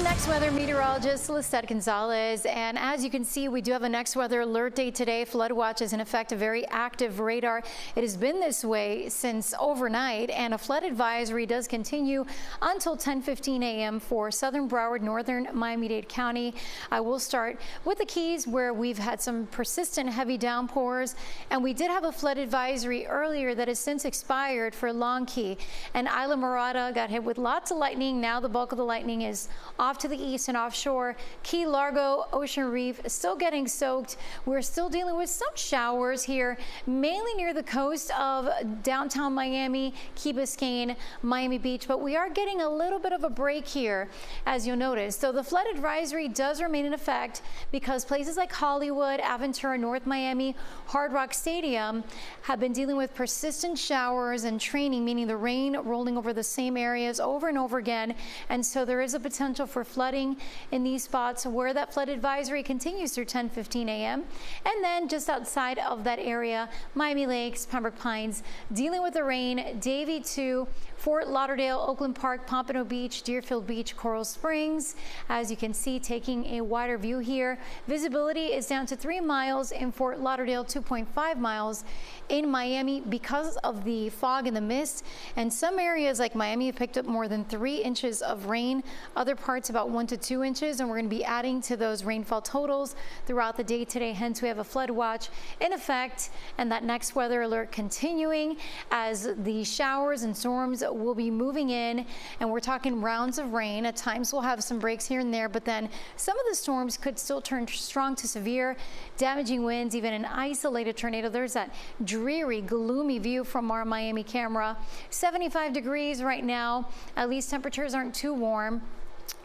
I'm next weather meteorologist Lissette Gonzalez, and as you can see, we do have a next weather alert day today. Flood watch is in effect, a very active radar. It has been this way since overnight, and a flood advisory does continue until 10:15 a.m. for southern Broward, northern Miami-Dade County. I will start with the Keys, where we've had some persistent heavy downpours, and we did have a flood advisory earlier that has since expired for Long Key, and Isla Morada got hit with lots of lightning. Now the bulk of the lightning is off to the east and offshore. Key Largo, Ocean Reef still getting soaked. We're still dealing with some showers here, mainly near the coast of downtown Miami, Key Biscayne, Miami Beach, but we are getting a little bit of a break here, as you'll notice. So the flood advisory does remain in effect because places like Hollywood, Aventura, North Miami, Hard Rock Stadium have been dealing with persistent showers and training, meaning the rain rolling over the same areas over and over again. And so there is a potential for flooding in these spots where that flood advisory continues through 10:15 a.m. And then just outside of that area, Miami Lakes, Pembroke Pines, dealing with the rain. Davie 2, Fort Lauderdale, Oakland Park, Pompano Beach, Deerfield Beach, Coral Springs. As you can see, taking a wider view here, visibility is down to 3 miles in Fort Lauderdale, 2.5 miles in Miami because of the fog and the mist. And some areas like Miami have picked up more than 3 inches of rain. Other parts about 1 to 2 inches, and we're going to be adding to those rainfall totals throughout the day today. Hence, we have a flood watch in effect, and that next weather alert continuing as the showers and storms will be moving in, and we're talking rounds of rain. At times we'll have some breaks here and there, but then some of the storms could still turn strong to severe, damaging winds, even an isolated tornado. There's that dreary, gloomy view from our Miami camera. 75 degrees right now. At least temperatures aren't too warm.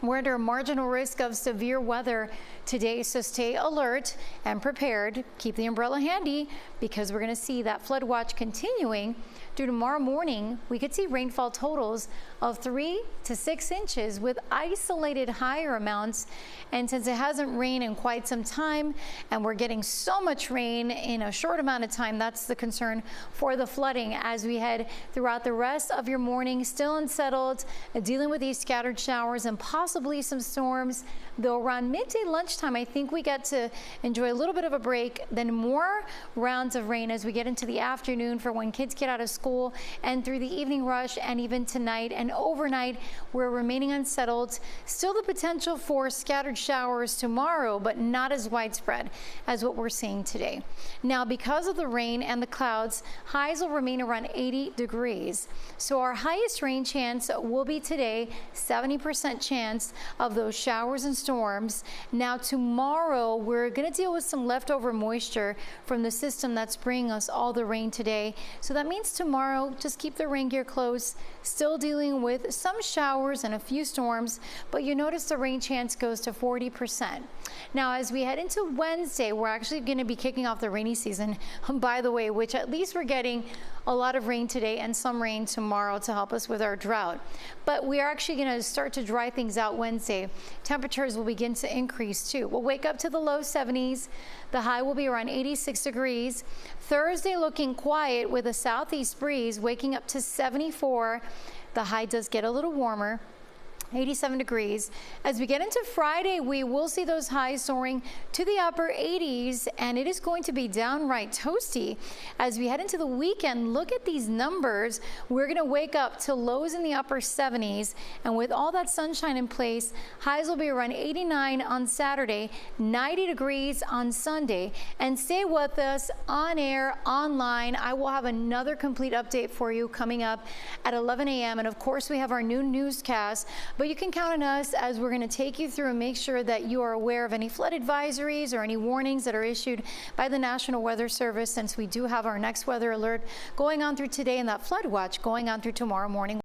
We're under a marginal risk of severe weather today, so stay alert and prepared. Keep the umbrella handy because we're going to see that flood watch continuing through tomorrow morning. We could see rainfall totals of 3 to 6 inches with isolated higher amounts. And since it hasn't rained in quite some time and we're getting so much rain in a short amount of time, that's the concern for the flooding as we head throughout the rest of your morning. Still unsettled, dealing with these scattered showers and possibly some storms, though around midday lunchtime I think we get to enjoy a little bit of a break, then more rounds of rain as we get into the afternoon for when kids get out of school and through the evening rush, and even tonight and overnight we're remaining unsettled. Still the potential for scattered showers tomorrow, but not as widespread as what we're seeing today. Now, because of the rain and the clouds, highs will remain around 80 degrees. So our highest rain chance will be today, 70% chance of those showers and storms. Now tomorrow we're going to deal with some leftover moisture from the system that's bringing us all the rain today. So that means tomorrow just keep the rain gear close. Still dealing with some showers and a few storms, but you notice the rain chance goes to 40%. Now as we head into Wednesday, we're actually going to be kicking off the rainy season, by the way, which at least we're getting a lot of rain today and some rain tomorrow to help us with our drought. But we are actually going to start to dry things out Wednesday. Temperatures will begin to increase too. We'll wake up to the low 70s. The high will be around 86 degrees. Thursday looking quiet with a southeast breeze, waking up to 74. The high does get a little warmer. 87 degrees. As we get into Friday, we will see those highs soaring to the upper 80s, and it is going to be downright toasty. As we head into the weekend, look at these numbers. We're going to wake up to lows in the upper 70s, and with all that sunshine in place, highs will be around 89 on Saturday, 90 degrees on Sunday. And stay with us on air, online. I will have another complete update for you coming up at 11 a.m. And of course, we have our new newscast. But you can count on us as we're going to take you through and make sure that you are aware of any flood advisories or any warnings that are issued by the National Weather Service, since we do have our next weather alert going on through today and that flood watch going on through tomorrow morning.